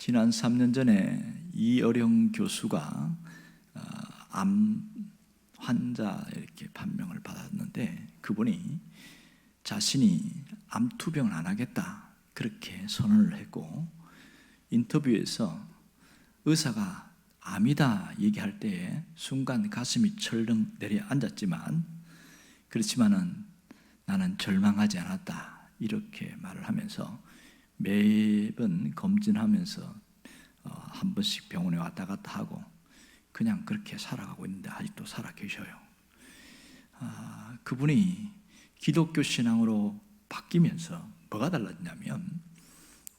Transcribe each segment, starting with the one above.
지난 3년 전에 이어령 교수가 암 환자 이렇게 판명을 받았는데, 그분이 자신이 암 투병을 안 하겠다 그렇게 선언을 했고, 인터뷰에서 의사가 암이다 얘기할 때에 순간 가슴이 철렁 내려앉았지만, 그렇지만은 나는 절망하지 않았다 이렇게 말을 하면서 매번 검진하면서 한 번씩 병원에 왔다 갔다 하고 그냥 그렇게 살아가고 있는데 아직도 살아 계셔요. 그분이 기독교 신앙으로 바뀌면서 뭐가 달랐냐면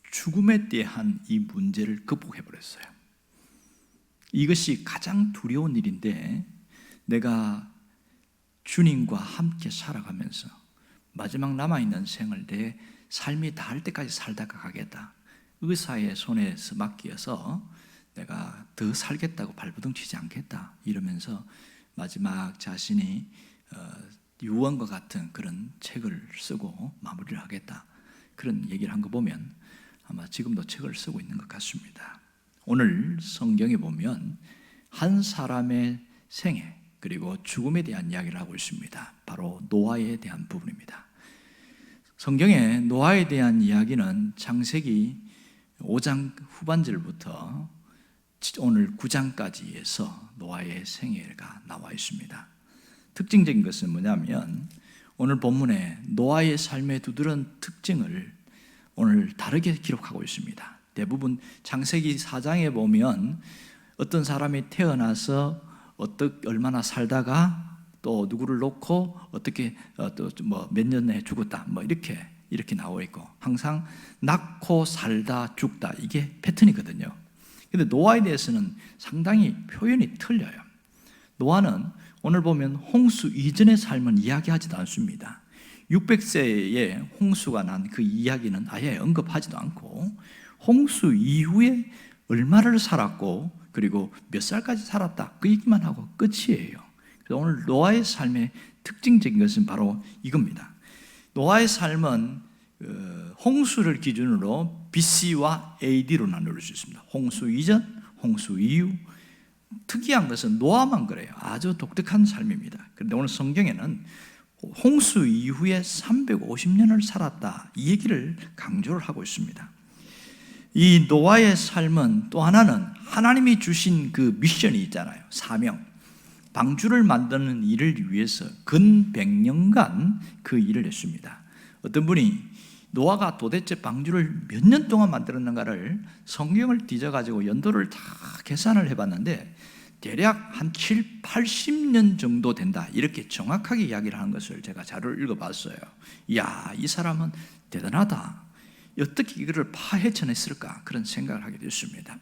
죽음에 대한 이 문제를 극복해 버렸어요. 이것이 가장 두려운 일인데, 내가 주님과 함께 살아가면서 마지막 남아있는 생을 내 삶이 닿을 때까지 살다가 가겠다, 의사의 손에서 맡겨서 내가 더 살겠다고 발버둥 치지 않겠다 이러면서 마지막 자신이 유언과 같은 그런 책을 쓰고 마무리를 하겠다, 그런 얘기를 한 거 보면 아마 지금도 책을 쓰고 있는 것 같습니다. 오늘 성경에 보면 한 사람의 생애 그리고 죽음에 대한 이야기를 하고 있습니다. 바로 노아에 대한 부분입니다. 성경에 노아에 대한 이야기는 창세기 5장 후반절부터 오늘 9장까지 해서 노아의 생애가 나와 있습니다. 특징적인 것은 뭐냐면 오늘 본문에 노아의 삶의 두드러운 특징을 오늘 다르게 기록하고 있습니다. 대부분 창세기 4장에 보면 어떤 사람이 태어나서 얼마나 살다가 또 누구를 놓고 어떻게 몇 년 내에 죽었다 이렇게 나와 있고, 항상 낳고 살다 죽다, 이게 패턴이거든요. 근데 노아에 대해서는 상당히 표현이 틀려요. 노아는 오늘 보면 홍수 이전의 삶은 이야기하지도 않습니다. 600세에 홍수가 난 그 이야기는 아예 언급하지도 않고, 홍수 이후에 얼마를 살았고 그리고 몇 살까지 살았다 그 얘기만 하고 끝이에요. 그래서 오늘 노아의 삶의 특징적인 것은 바로 이겁니다. 노아의 삶은 홍수를 기준으로 BC와 AD로 나눌 수 있습니다. 홍수 이전, 홍수 이후. 특이한 것은 노아만 그래요. 아주 독특한 삶입니다. 그런데 오늘 성경에는 홍수 이후에 350년을 살았다, 이 얘기를 강조를 하고 있습니다. 이 노아의 삶은 또 하나는 하나님이 주신 그 미션이 있잖아요. 사명. 방주를 만드는 일을 위해서 근 100년간 그 일을 했습니다. 어떤 분이 노아가 도대체 방주를 몇 년 동안 만들었는가를 성경을 뒤져가지고 연도를 다 계산을 해봤는데 대략 한 7, 80년 정도 된다, 이렇게 정확하게 이야기를 하는 것을 제가 자료를 읽어봤어요. 이야, 이 사람은 대단하다, 어떻게 이거를 파헤쳐냈을까, 그런 생각을 하게 됐습니다.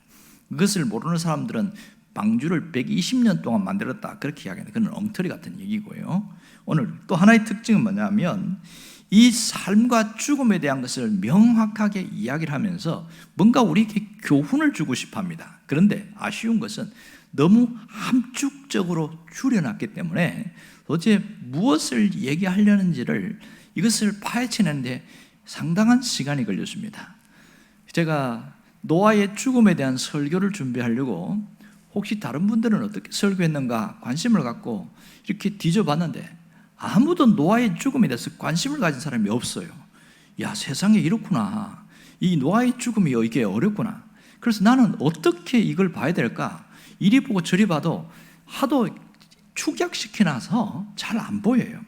그것을 모르는 사람들은 방주를 120년 동안 만들었다 그렇게 이야기하는, 그건 엉터리 같은 얘기고요. 오늘 또 하나의 특징은 뭐냐면 이 삶과 죽음에 대한 것을 명확하게 이야기를 하면서 뭔가 우리에게 교훈을 주고 싶어 합니다. 그런데 아쉬운 것은 너무 함축적으로 줄여놨기 때문에 도대체 무엇을 얘기하려는지를, 이것을 파헤치는데 상당한 시간이 걸렸습니다. 제가 노아의 죽음에 대한 설교를 준비하려고 혹시 다른 분들은 어떻게 설교했는가 관심을 갖고 이렇게 뒤져봤는데 아무도 노아의 죽음에 대해서 관심을 가진 사람이 없어요. 야, 세상에 이렇구나, 이 노아의 죽음이 이게 어렵구나. 그래서 나는 어떻게 이걸 봐야 될까, 이리 보고 저리 봐도 하도 축약시켜놔서 잘 안 보여요.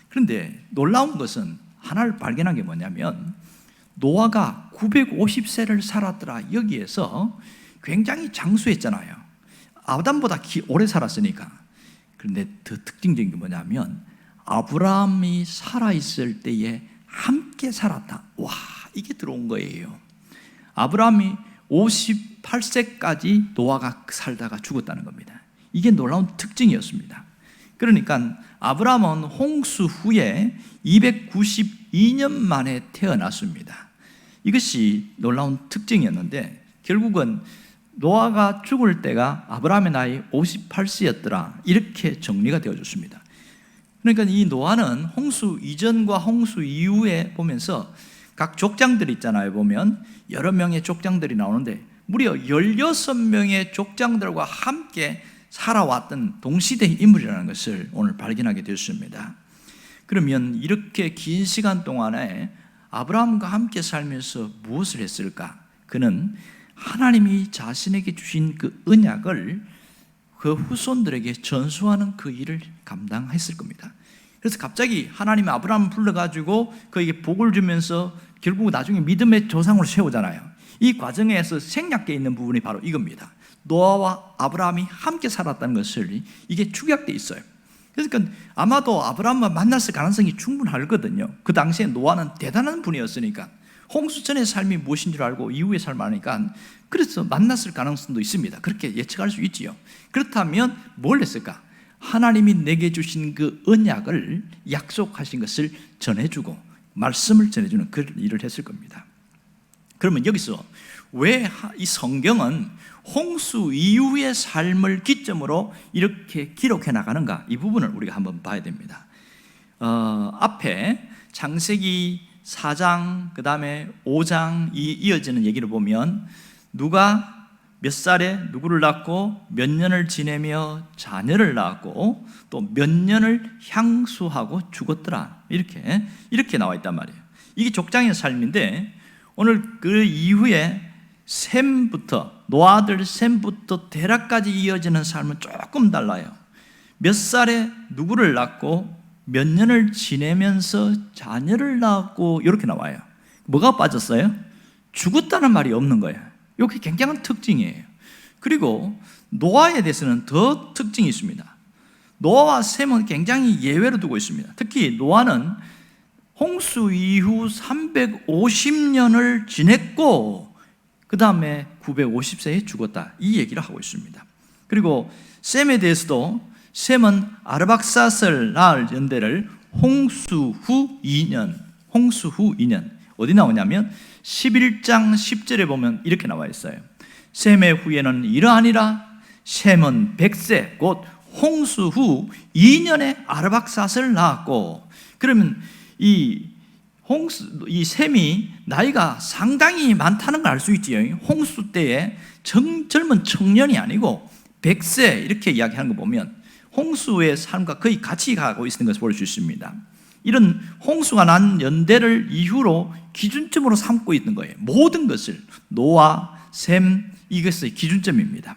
그런데 놀라운 것은 하나를 발견한 게 뭐냐면 노아가 950세를 살았더라, 여기에서 굉장히 장수했잖아요. 아담보다 오래 살았으니까. 그런데 더 특징적인 게 뭐냐면 아브라함이 살아있을 때에 함께 살았다. 와, 이게 들어온 거예요. 아브라함이 58세까지 노아가 살다가 죽었다는 겁니다. 이게 놀라운 특징이었습니다. 그러니까 아브라함은 홍수 후에 292년 만에 태어났습니다. 이것이 놀라운 특징이었는데 결국은 노아가 죽을 때가 아브라함의 나이 58세였더라, 이렇게 정리가 되어졌습니다. 그러니까 이 노아는 홍수 이전과 홍수 이후에 보면서 각 족장들 있잖아요. 보면 여러 명의 족장들이 나오는데 무려 16명의 족장들과 함께 살아왔던 동시대의 인물이라는 것을 오늘 발견하게 되었습니다. 그러면 이렇게 긴 시간 동안에 아브라함과 함께 살면서 무엇을 했을까? 그는 하나님이 자신에게 주신 그 언약을 그 후손들에게 전수하는 그 일을 감당했을 겁니다. 그래서 갑자기 하나님이 아브라함을 불러가지고 그에게 복을 주면서 결국 나중에 믿음의 조상으로 세우잖아요. 이 과정에서 생략되어 있는 부분이 바로 이겁니다. 노아와 아브라함이 함께 살았다는 것을 이게 축약되어 있어요. 그러니까 아마도 아브라함과 만났을 가능성이 충분하거든요. 그 당시에 노아는 대단한 분이었으니까 홍수 전의 삶이 무엇인 줄 알고 이후의 삶을 아니까 그래서 만났을 가능성도 있습니다. 그렇게 예측할 수 있지요. 그렇다면 뭘 했을까? 하나님이 내게 주신 그 언약을 약속하신 것을 전해주고 말씀을 전해주는 그 일을 했을 겁니다. 그러면 여기서 왜 이 성경은 홍수 이후의 삶을 기점으로 이렇게 기록해 나가는가? 이 부분을 우리가 한번 봐야 됩니다. 앞에 창세기 4장 그 다음에 5장 이어지는 얘기를 보면 누가 몇 살에 누구를 낳고 몇 년을 지내며 자녀를 낳았고 또 몇 년을 향수하고 죽었더라, 이렇게 나와 있단 말이에요. 이게 족장의 삶인데 오늘 그 이후에 셈부터 노아들 셈부터 데라까지 이어지는 삶은 조금 달라요. 몇 살에 누구를 낳고 몇 년을 지내면서 자녀를 낳았고 이렇게 나와요. 뭐가 빠졌어요? 죽었다는 말이 없는 거예요. 이게 굉장한 특징이에요. 그리고 노아에 대해서는 더 특징이 있습니다. 노아와 셈은 굉장히 예외로 두고 있습니다. 특히 노아는 홍수 이후 350년을 지냈고 그 다음에 950세에 죽었다, 이 얘기를 하고 있습니다. 그리고 셈에 대해서도 셈은 아르박사스를 낳을 연대를 홍수 후 2년 어디 나오냐면 11장 10절에 보면 이렇게 나와 있어요. 셈의 후에는 이러하니라. 셈은 100세 곧 홍수 후 2년에 아르박사스를 낳았고, 그러면 이 셈이 나이가 상당히 많다는 걸 알 수 있지요. 홍수 때에 젊은 청년이 아니고 100세 이렇게 이야기하는 거 보면 홍수의 삶과 거의 같이 가고 있는 것을 볼 수 있습니다. 이런 홍수가 난 연대를 이후로 기준점으로 삼고 있는 거예요. 모든 것을 노아, 셈, 이것의 기준점입니다.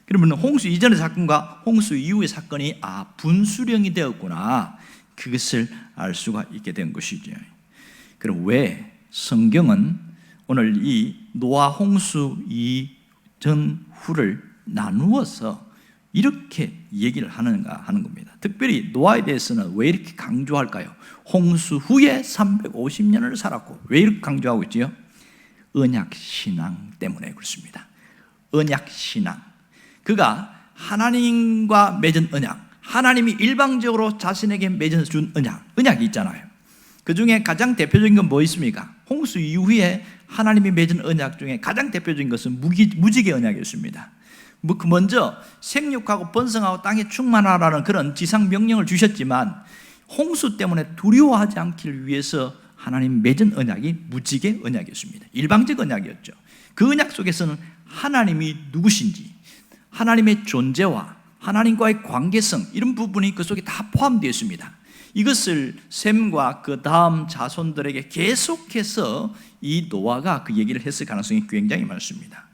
그러면 홍수 이전의 사건과 홍수 이후의 사건이 분수령이 되었구나, 그것을 알 수가 있게 된 것이죠. 그럼 왜 성경은 오늘 이 노아 홍수 이전 후를 나누어서 이렇게 얘기를 하는가 하는 겁니다. 특별히 노아에 대해서는 왜 이렇게 강조할까요? 홍수 후에 350년을 살았고, 왜 이렇게 강조하고 있지요? 언약신앙 때문에 그렇습니다. 언약신앙, 그가 하나님과 맺은 언약, 하나님이 일방적으로 자신에게 맺어준 언약이 있잖아요. 그 중에 가장 대표적인 건 뭐 있습니까? 홍수 이후에 하나님이 맺은 언약 중에 가장 대표적인 것은 무지개 언약이었습니다. 먼저 생육하고 번성하고 땅에 충만하라는 그런 지상 명령을 주셨지만 홍수 때문에 두려워하지 않기를 위해서 하나님 맺은 언약이 무지개 언약이었습니다. 일방적 언약이었죠. 그 언약 속에서는 하나님이 누구신지, 하나님의 존재와 하나님과의 관계성, 이런 부분이 그 속에 다 포함되어 있습니다. 이것을 셈과 그 다음 자손들에게 계속해서 이 노아가 그 얘기를 했을 가능성이 굉장히 많습니다.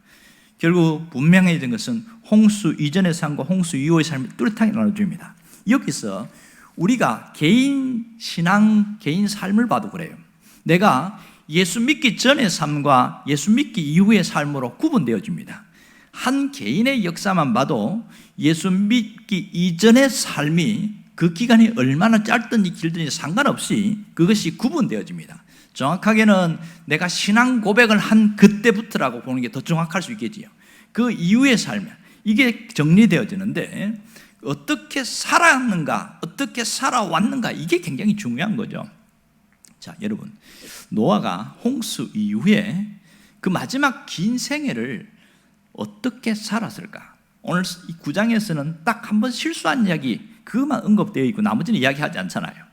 결국 분명해진 것은 홍수 이전의 삶과 홍수 이후의 삶을 뚜렷하게 나눠줍니다. 여기서 우리가 개인 신앙, 개인 삶을 봐도 그래요. 내가 예수 믿기 전의 삶과 예수 믿기 이후의 삶으로 구분되어집니다. 한 개인의 역사만 봐도 예수 믿기 이전의 삶이 그 기간이 얼마나 짧든지 길든지 상관없이 그것이 구분되어집니다. 정확하게는 내가 신앙 고백을 한 그때부터라고 보는 게 더 정확할 수 있겠지요. 그 이후의 삶, 이게 정리되어지는데 어떻게 살았는가, 어떻게 살아왔는가, 이게 굉장히 중요한 거죠. 자, 여러분, 노아가 홍수 이후에 그 마지막 긴 생애를 어떻게 살았을까? 오늘 이 9장에서는 딱 한 번 실수한 이야기, 그것만 언급되어 있고 나머지는 이야기하지 않잖아요.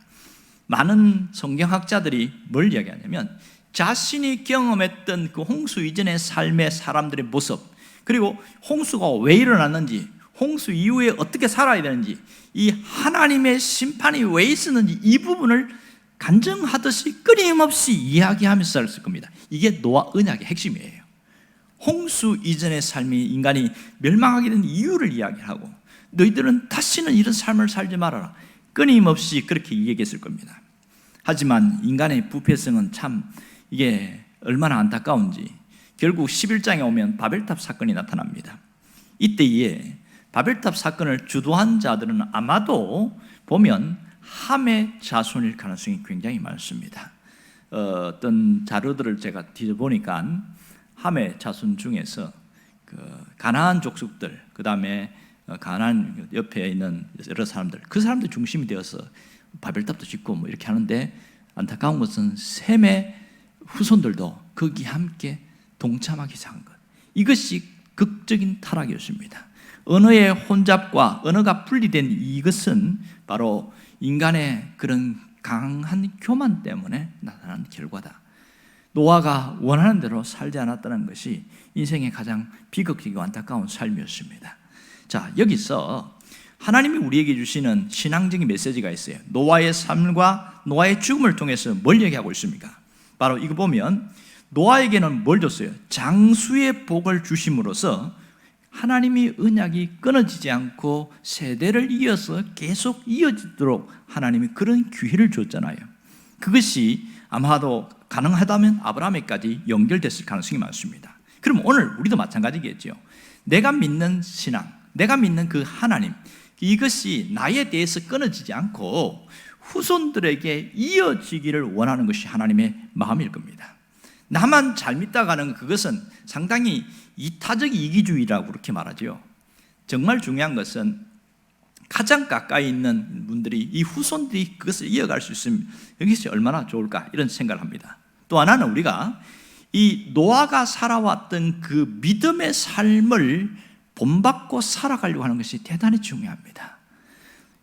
많은 성경학자들이 뭘 이야기하냐면 자신이 경험했던 그 홍수 이전의 삶의 사람들의 모습, 그리고 홍수가 왜 일어났는지, 홍수 이후에 어떻게 살아야 되는지, 이 하나님의 심판이 왜 있었는지 이 부분을 간증하듯이 끊임없이 이야기하면서 살았을 겁니다. 이게 노아 언약의 핵심이에요. 홍수 이전의 삶이 인간이 멸망하게 된 이유를 이야기하고, 너희들은 다시는 이런 삶을 살지 말아라, 끊임없이 그렇게 얘기했을 겁니다. 하지만 인간의 부패성은 참 이게 얼마나 안타까운지 결국 11장에 오면 바벨탑 사건이 나타납니다. 이때에 바벨탑 사건을 주도한 자들은 아마도 보면 함의 자손일 가능성이 굉장히 많습니다. 어떤 자료들을 제가 뒤져보니까 함의 자손 중에서 그 가나안 족속들, 그 다음에 가나안 옆에 있는 여러 사람들, 그 사람들 중심이 되어서 바벨탑도 짓고 뭐 이렇게 하는데, 안타까운 것은 셈의 후손들도 거기 함께 동참하기 시작한 것, 이것이 극적인 타락이었습니다. 언어의 혼잡과 언어가 분리된 이것은 바로 인간의 그런 강한 교만 때문에 나타난 결과다. 노아가 원하는 대로 살지 않았다는 것이 인생의 가장 비극적이고 안타까운 삶이었습니다. 자, 여기서 하나님이 우리에게 주시는 신앙적인 메시지가 있어요. 노아의 삶과 노아의 죽음을 통해서 뭘 얘기하고 있습니까? 바로 이거 보면 노아에게는 뭘 줬어요? 장수의 복을 주심으로써 하나님이 언약이 끊어지지 않고 세대를 이어서 계속 이어지도록 하나님이 그런 기회를 줬잖아요. 그것이 아마도 가능하다면 아브라함에까지 연결됐을 가능성이 많습니다. 그럼 오늘 우리도 마찬가지겠죠. 내가 믿는 신앙, 내가 믿는 그 하나님, 이것이 나에 대해서 끊어지지 않고 후손들에게 이어지기를 원하는 것이 하나님의 마음일 겁니다. 나만 잘 믿다가는 그것은 상당히 이타적 이기주의라고 그렇게 말하죠. 정말 중요한 것은 가장 가까이 있는 분들이, 이 후손들이 그것을 이어갈 수 있으면 여기서 얼마나 좋을까, 이런 생각을 합니다. 또 하나는 우리가 이 노아가 살아왔던 그 믿음의 삶을 본받고 살아가려고 하는 것이 대단히 중요합니다.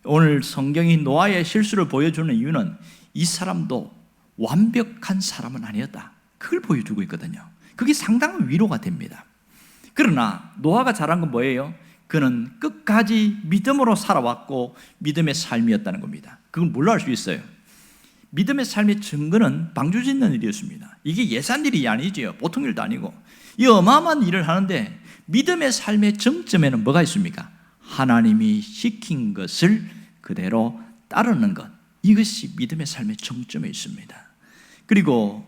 오늘 성경이 노아의 실수를 보여주는 이유는 이 사람도 완벽한 사람은 아니었다, 그걸 보여주고 있거든요. 그게 상당한 위로가 됩니다. 그러나 노아가 잘한 건 뭐예요? 그는 끝까지 믿음으로 살아왔고 믿음의 삶이었다는 겁니다. 그걸 뭘로 알 수 있어요? 믿음의 삶의 증거는 방주 짓는 일이었습니다. 이게 예산 일이 아니지요. 보통 일도 아니고 이 어마어마한 일을 하는데, 믿음의 삶의 정점에는 뭐가 있습니까? 하나님이 시킨 것을 그대로 따르는 것, 이것이 믿음의 삶의 정점에 있습니다. 그리고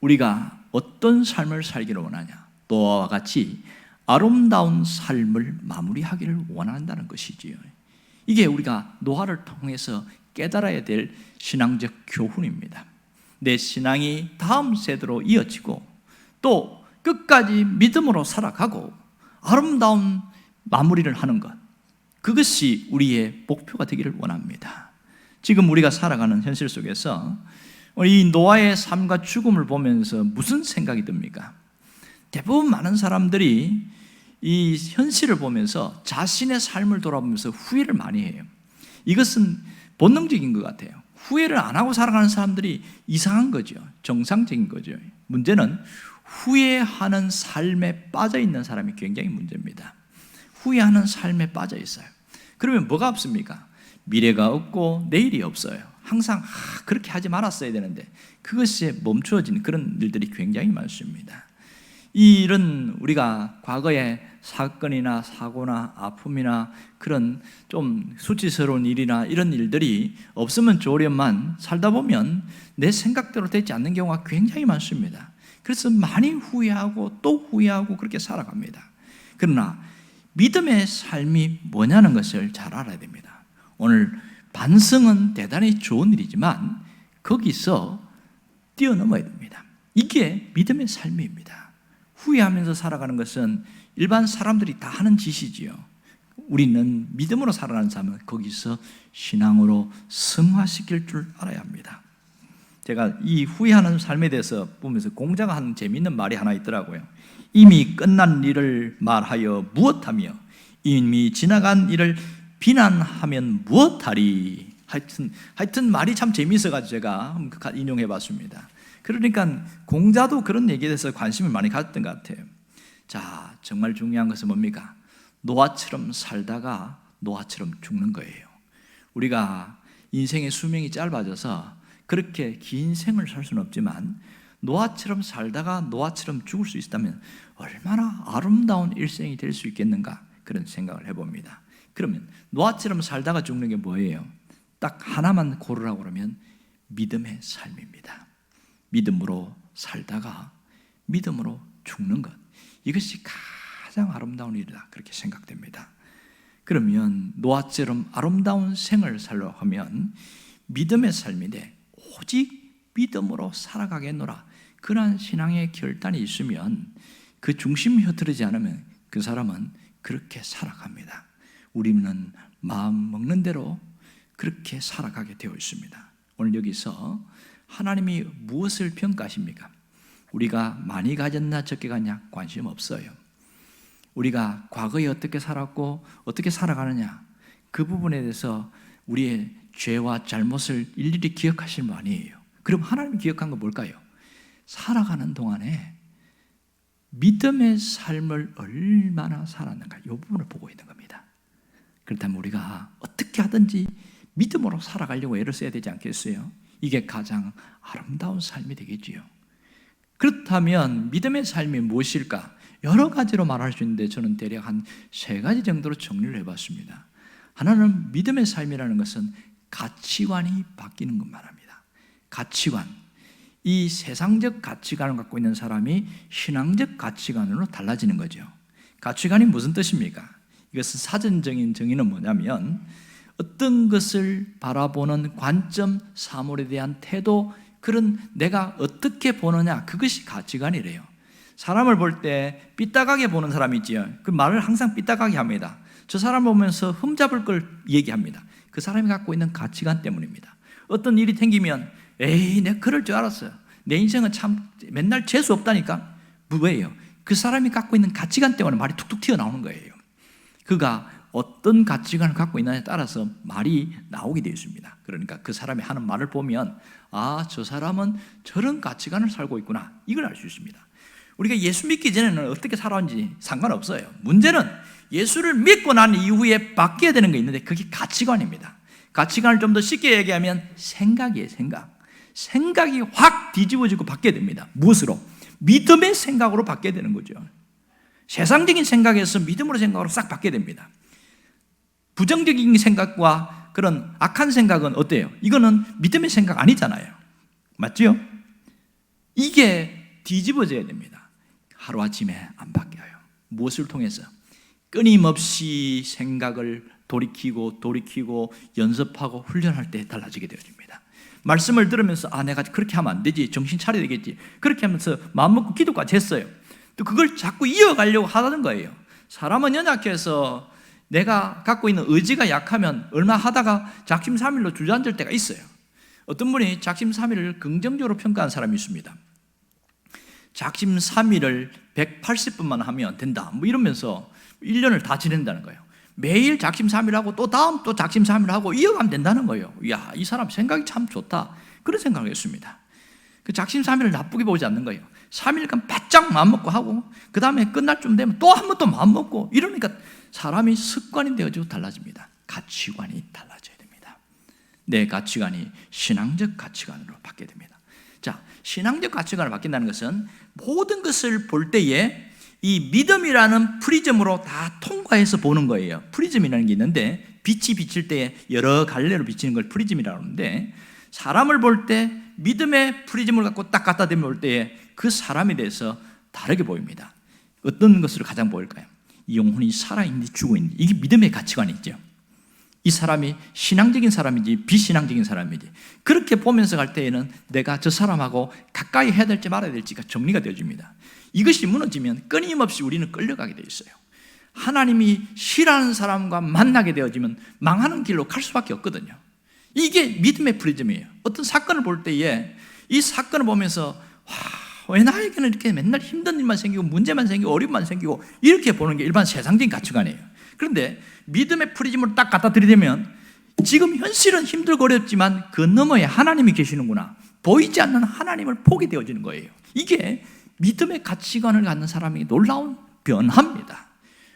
우리가 어떤 삶을 살기를 원하냐? 노아와 같이 아름다운 삶을 마무리하기를 원한다는 것이지요. 이게 우리가 노아를 통해서 깨달아야 될 신앙적 교훈입니다. 내 신앙이 다음 세대로 이어지고 또 끝까지 믿음으로 살아가고 아름다운 마무리를 하는 것, 그것이 우리의 목표가 되기를 원합니다. 지금 우리가 살아가는 현실 속에서 이 노아의 삶과 죽음을 보면서 무슨 생각이 듭니까? 대부분 많은 사람들이 이 현실을 보면서 자신의 삶을 돌아보면서 후회를 많이 해요. 이것은 본능적인 것 같아요. 후회를 안 하고 살아가는 사람들이 이상한 거죠. 정상적인 거죠. 문제는 후회하는 삶에 빠져 있는 사람이 굉장히 문제입니다. 후회하는 삶에 빠져 있어요. 그러면 뭐가 없습니까? 미래가 없고 내일이 없어요. 항상 그렇게 하지 말았어야 되는데 그것이 멈추어진 그런 일들이 굉장히 많습니다. 이런 우리가 과거의 사건이나 사고나 아픔이나 그런 좀 수치스러운 일이나 이런 일들이 없으면 좋으련만 살다 보면 내 생각대로 되지 않는 경우가 굉장히 많습니다. 그래서 많이 후회하고 또 후회하고 그렇게 살아갑니다. 그러나 믿음의 삶이 뭐냐는 것을 잘 알아야 됩니다. 오늘 반성은 대단히 좋은 일이지만 거기서 뛰어넘어야 됩니다. 이게 믿음의 삶입니다. 후회하면서 살아가는 것은 일반 사람들이 다 하는 짓이지요. 우리는 믿음으로 살아가는 삶은 거기서 신앙으로 승화시킬 줄 알아야 합니다. 제가 이 후회하는 삶에 대해서 보면서 공자가 하는 재미있는 말이 하나 있더라고요. 이미 끝난 일을 말하여 무엇하며 이미 지나간 일을 비난하면 무엇하리. 하여튼 말이 참 재미있어가지고 제가 한번 인용해 봤습니다. 그러니까 공자도 그런 얘기에 대해서 관심을 많이 가졌던 것 같아요. 자, 정말 중요한 것은 뭡니까? 노아처럼 살다가 노아처럼 죽는 거예요. 우리가 인생의 수명이 짧아져서 그렇게 긴 생을 살 수는 없지만 노아처럼 살다가 노아처럼 죽을 수 있다면 얼마나 아름다운 일생이 될 수 있겠는가, 그런 생각을 해봅니다. 그러면 노아처럼 살다가 죽는 게 뭐예요? 딱 하나만 고르라고 그러면 믿음의 삶입니다. 믿음으로 살다가 믿음으로 죽는 것, 이것이 가장 아름다운 일이다, 그렇게 생각됩니다. 그러면 노아처럼 아름다운 생을 살려고 하면 믿음의 삶인데 오직 믿음으로 살아가겠노라, 그러한 신앙의 결단이 있으면, 그 중심이 흐트러지지 않으면 그 사람은 그렇게 살아갑니다. 우리는 마음 먹는 대로 그렇게 살아가게 되어 있습니다. 오늘 여기서 하나님이 무엇을 평가하십니까? 우리가 많이 가졌나 적게 가냐 관심 없어요. 우리가 과거에 어떻게 살았고 어떻게 살아가느냐, 그 부분에 대해서 우리의 죄와 잘못을 일일이 기억하실 분 아니에요. 그럼 하나님이 기억한 건 뭘까요? 살아가는 동안에 믿음의 삶을 얼마나 살았는가, 이 부분을 보고 있는 겁니다. 그렇다면 우리가 어떻게 하든지 믿음으로 살아가려고 애를 써야 되지 않겠어요? 이게 가장 아름다운 삶이 되겠지요. 그렇다면 믿음의 삶이 무엇일까? 여러 가지로 말할 수 있는데 저는 대략 한 3가지 정도로 정리를 해봤습니다. 하나는 믿음의 삶이라는 것은 가치관이 바뀌는 것만 합니다. 가치관, 이 세상적 가치관을 갖고 있는 사람이 신앙적 가치관으로 달라지는 거죠. 가치관이 무슨 뜻입니까? 이것은 사전적인 정의는 뭐냐면 어떤 것을 바라보는 관점, 사물에 대한 태도, 그런 내가 어떻게 보느냐, 그것이 가치관이래요. 사람을 볼 때 삐딱하게 보는 사람이 있지요. 그 말을 항상 삐딱하게 합니다. 저 사람 보면서 흠잡을 걸 얘기합니다. 그 사람이 갖고 있는 가치관 때문입니다. 어떤 일이 생기면 에이, 내가 그럴 줄 알았어요. 내 인생은 참 맨날 재수 없다니까. 뭐예요? 그 사람이 갖고 있는 가치관 때문에 말이 툭툭 튀어나오는 거예요. 그가 어떤 가치관을 갖고 있느냐에 따라서 말이 나오게 되어 있습니다. 그러니까 그 사람이 하는 말을 보면 아, 저 사람은 저런 가치관을 살고 있구나, 이걸 알 수 있습니다. 우리가 예수 믿기 전에는 어떻게 살아왔는지 상관없어요. 문제는 예수를 믿고 난 이후에 바뀌어야 되는 게 있는데 그게 가치관입니다. 가치관을 좀 더 쉽게 얘기하면 생각이에요. 생각이 확 뒤집어지고 바뀌어야 됩니다. 무엇으로? 믿음의 생각으로 바뀌어야 되는 거죠. 세상적인 생각에서 믿음으로 생각으로 싹 바뀌어야 됩니다. 부정적인 생각과 그런 악한 생각은 어때요? 이거는 믿음의 생각 아니잖아요. 맞죠? 이게 뒤집어져야 됩니다. 하루아침에 안 바뀌어요. 무엇을 통해서? 끊임없이 생각을 돌이키고 연습하고 훈련할 때 달라지게 되어집니다. 말씀을 들으면서 아, 내가 그렇게 하면 안 되지, 정신 차려야 되겠지, 그렇게 하면서 마음먹고 기도까지 했어요. 또 그걸 자꾸 이어가려고 하는 거예요. 사람은 연약해서 내가 갖고 있는 의지가 약하면 얼마 하다가 작심삼일로 주저앉을 때가 있어요. 어떤 분이 작심삼일을 긍정적으로 평가한 사람이 있습니다. 작심삼일을 180번만 하면 된다, 뭐 이러면서 1년을 다 지낸다는 거예요. 매일 작심삼일하고 또 다음 또 작심삼일하고 이어가면 된다는 거예요. 이야, 이 사람 생각이 참 좋다, 그런 생각을 했습니다. 그 작심삼일을 나쁘게 보지 않는 거예요. 3일간 바짝 마음먹고 하고 그 다음에 끝날 쯤 되면 또 한 번 또 마음먹고, 이러니까 사람이 습관이 되어지고 달라집니다. 가치관이 달라져야 됩니다. 내 가치관이 신앙적 가치관으로 바뀌게 됩니다. 자, 신앙적 가치관을 바뀐다는 것은 모든 것을 볼 때에 이 믿음이라는 프리즘으로 다 통과해서 보는 거예요. 프리즘이라는 게 있는데 빛이 비칠 때 여러 갈래로 비치는 걸 프리즘이라고 하는데, 사람을 볼 때 믿음의 프리즘을 갖고 딱 갖다 대면 볼 때에 그 사람에 대해서 다르게 보입니다. 어떤 것으로 가장 보일까요? 이 영혼이 살아있는지 죽어있는지, 이게 믿음의 가치관이 있죠. 이 사람이 신앙적인 사람인지 비신앙적인 사람인지, 그렇게 보면서 갈 때에는 내가 저 사람하고 가까이 해야 될지 말아야 될지가 정리가 되어집니다. 이것이 무너지면 끊임없이 우리는 끌려가게 되어 있어요. 하나님이 싫어하는 사람과 만나게 되어지면 망하는 길로 갈 수밖에 없거든요. 이게 믿음의 프리즘이에요. 어떤 사건을 볼 때에 이 사건을 보면서 왜 나에게는 이렇게 맨날 힘든 일만 생기고 문제만 생기고 어려움만 생기고, 이렇게 보는 게 일반 세상적인 가치관이에요. 그런데 믿음의 프리즘을 딱 갖다 들이대면 지금 현실은 힘들고 어렵지만 그 너머에 하나님이 계시는구나, 보이지 않는 하나님을 보게 되어지는 거예요. 이게 믿음의 가치관을 갖는 사람에게 놀라운 변화입니다.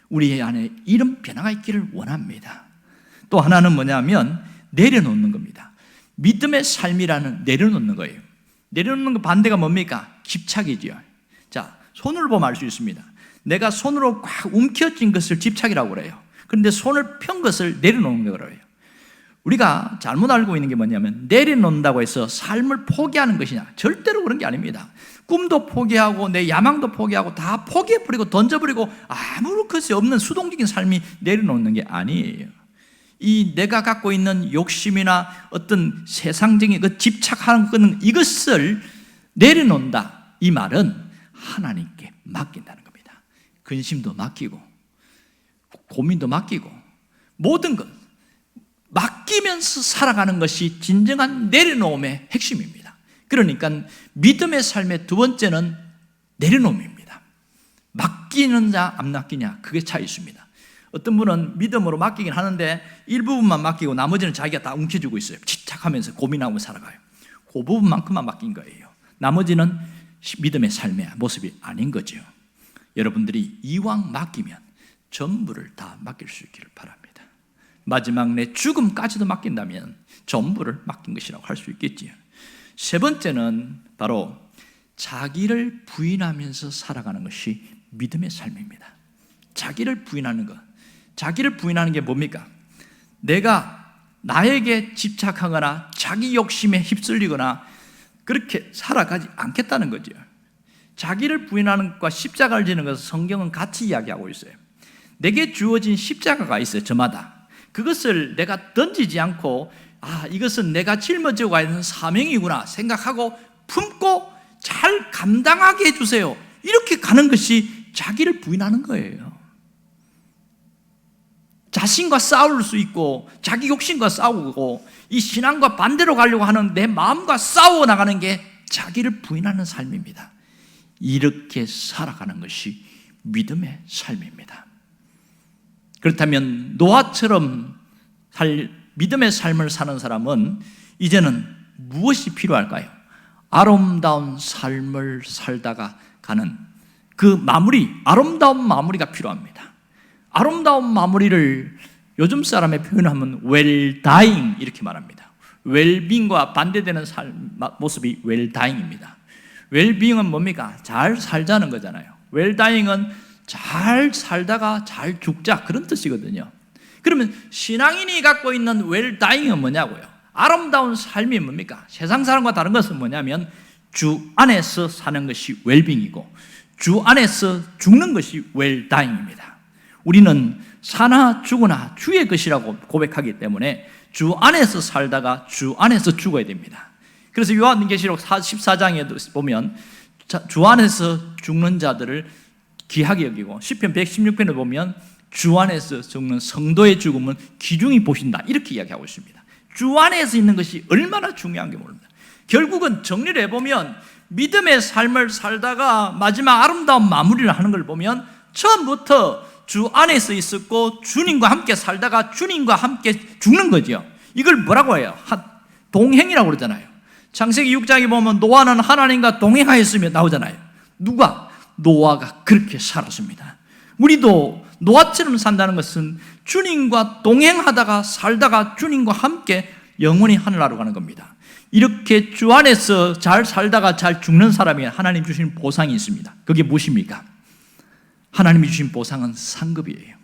우리 안에 이런 변화가 있기를 원합니다. 또 하나는 뭐냐면 내려놓는 겁니다. 믿음의 삶이라는 내려놓는 거예요. 내려놓는 거 반대가 뭡니까? 집착이지요. 자, 손을 보면 알 수 있습니다. 내가 손으로 꽉 움켜쥔 것을 집착이라고 그래요. 그런데 손을 편 것을 내려놓는 거예요. 우리가 잘못 알고 있는 게 뭐냐면 내려놓는다고 해서 삶을 포기하는 것이냐? 절대로 그런 게 아닙니다. 꿈도 포기하고 내 야망도 포기하고 다 포기해버리고 던져버리고 아무 것이 없는 수동적인 삶이 내려놓는 게 아니에요. 이 내가 갖고 있는 욕심이나 어떤 세상적인 그 집착하는 것은 이것을 내려놓는다. 이 말은 하나님께 맡긴다는 겁니다. 근심도 맡기고 고민도 맡기고 모든 것 맡기면서 살아가는 것이 진정한 내려놓음의 핵심입니다. 그러니까 믿음의 삶의 두 번째는 내려놓음입니다. 맡기는 자 안 맡기냐 그게 차이 있습니다. 어떤 분은 믿음으로 맡기긴 하는데 일부분만 맡기고 나머지는 자기가 다 움켜쥐고 있어요. 집착하면서 고민하고 살아가요. 그 부분만큼만 맡긴 거예요. 나머지는 믿음의 삶의 모습이 아닌 거죠. 여러분들이 이왕 맡기면 전부를 다 맡길 수 있기를 바랍니다. 마지막 내 죽음까지도 맡긴다면 전부를 맡긴 것이라고 할 수 있겠지요. 세 번째는 바로 자기를 부인하면서 살아가는 것이 믿음의 삶입니다. 자기를 부인하는 것. 자기를 부인하는 게 뭡니까? 내가 나에게 집착하거나 자기 욕심에 휩쓸리거나 그렇게 살아가지 않겠다는 거죠. 자기를 부인하는 것과 십자가를 지는 것을 성경은 같이 이야기하고 있어요. 내게 주어진 십자가가 있어요. 저마다. 그것을 내가 던지지 않고 이것은 내가 짊어지고 가야 하는 사명이구나 생각하고 품고 잘 감당하게 해주세요. 이렇게 가는 것이 자기를 부인하는 거예요. 자신과 싸울 수 있고 자기 욕심과 싸우고 이 신앙과 반대로 가려고 하는 내 마음과 싸워 나가는 게 자기를 부인하는 삶입니다. 이렇게 살아가는 것이 믿음의 삶입니다. 그렇다면 노아처럼 믿음의 삶을 사는 사람은 이제는 무엇이 필요할까요? 아름다운 삶을 살다가 가는 그 마무리, 아름다운 마무리가 필요합니다. 아름다운 마무리를 요즘 사람의 표현하면 well dying 이렇게 말합니다. 웰빙과 반대되는 모습이 well dying입니다. 웰빙은 뭡니까? 잘 살자는 거잖아요. well dying은 잘 살다가 잘 죽자 그런 뜻이거든요. 그러면 신앙인이 갖고 있는 well dying은 뭐냐고요? 아름다운 삶이 뭡니까? 세상 사람과 다른 것은 뭐냐면 주 안에서 사는 것이 웰빙이고 주 안에서 죽는 것이 well dying입니다. 우리는 사나 죽으나 주의 것이라고 고백하기 때문에 주 안에서 살다가 주 안에서 죽어야 됩니다. 그래서 요한계시록 14장에 보면 주 안에서 죽는 자들을 귀하게 여기고 시편 116편을 보면 주 안에서 죽는 성도의 죽음은 귀중히 보신다 이렇게 이야기하고 있습니다. 주 안에서 있는 것이 얼마나 중요한 게 모릅니다. 결국은 정리를 해보면 믿음의 삶을 살다가 마지막 아름다운 마무리를 하는 걸 보면 처음부터 주 안에서 있었고 주님과 함께 살다가 주님과 함께 죽는 거죠. 이걸 뭐라고 해요? 동행이라고 그러잖아요. 창세기 6장에 보면 노아는 하나님과 동행하였으며 나오잖아요. 누가? 노아가 그렇게 살았습니다. 우리도 노아처럼 산다는 것은 주님과 동행하다가 살다가 주님과 함께 영원히 하늘나라로 가는 겁니다. 이렇게 주 안에서 잘 살다가 잘 죽는 사람이 하나님 주신 보상이 있습니다. 그게 무엇입니까? 하나님이 주신 보상은 상급이에요.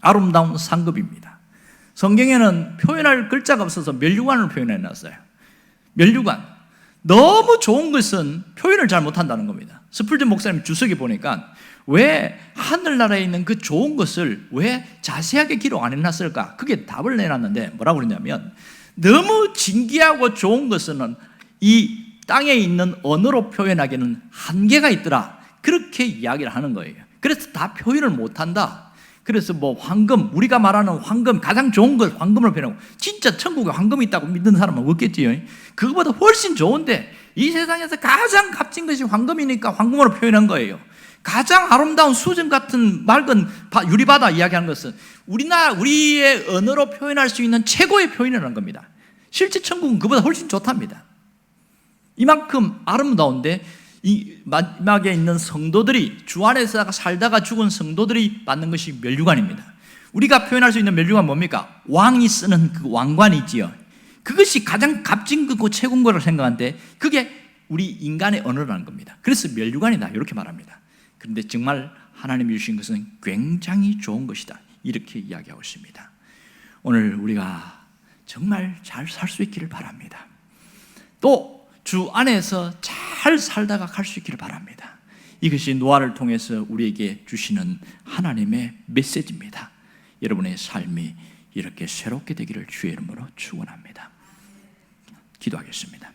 아름다운 상급입니다. 성경에는 표현할 글자가 없어서 멸류관을 표현해놨어요. 멸류관. 너무 좋은 것은 표현을 잘 못한다는 겁니다. 스풀전 목사님 주석에 보니까 왜 하늘나라에 있는 그 좋은 것을 왜 자세하게 기록 안 해놨을까? 그게 답을 내놨는데 뭐라고 그러냐면 너무 진귀하고 좋은 것은 이 땅에 있는 언어로 표현하기에는 한계가 있더라. 그렇게 이야기를 하는 거예요. 그래서 다 표현을 못한다. 그래서 뭐 황금, 우리가 말하는 황금, 가장 좋은 것 황금으로 표현하고 진짜 천국에 황금이 있다고 믿는 사람은 없겠지요. 그거보다 훨씬 좋은데 이 세상에서 가장 값진 것이 황금이니까 황금으로 표현한 거예요. 가장 아름다운 수정 같은 맑은 유리바다 이야기하는 것은 우리의 언어로 표현할 수 있는 최고의 표현이라는 겁니다. 실제 천국은 그보다 훨씬 좋답니다. 이만큼 아름다운데 이 마지막에 있는 성도들이, 주 안에서 살다가 죽은 성도들이 받는 것이 면류관입니다. 우리가 표현할 수 있는 면류관 뭡니까? 왕이 쓰는 그 왕관이지요. 그것이 가장 값진 거고 최고인 거라고 생각하는데 그게 우리 인간의 언어라는 겁니다. 그래서 면류관이다 이렇게 말합니다. 그런데 정말 하나님이 주신 것은 굉장히 좋은 것이다 이렇게 이야기하고 있습니다. 오늘 우리가 정말 잘 살 수 있기를 바랍니다. 또 주 안에서 잘 살다가 갈 수 있기를 바랍니다. 이것이 노아를 통해서 우리에게 주시는 하나님의 메시지입니다. 여러분의 삶이 이렇게 새롭게 되기를 주의 이름으로 축원합니다. 기도하겠습니다.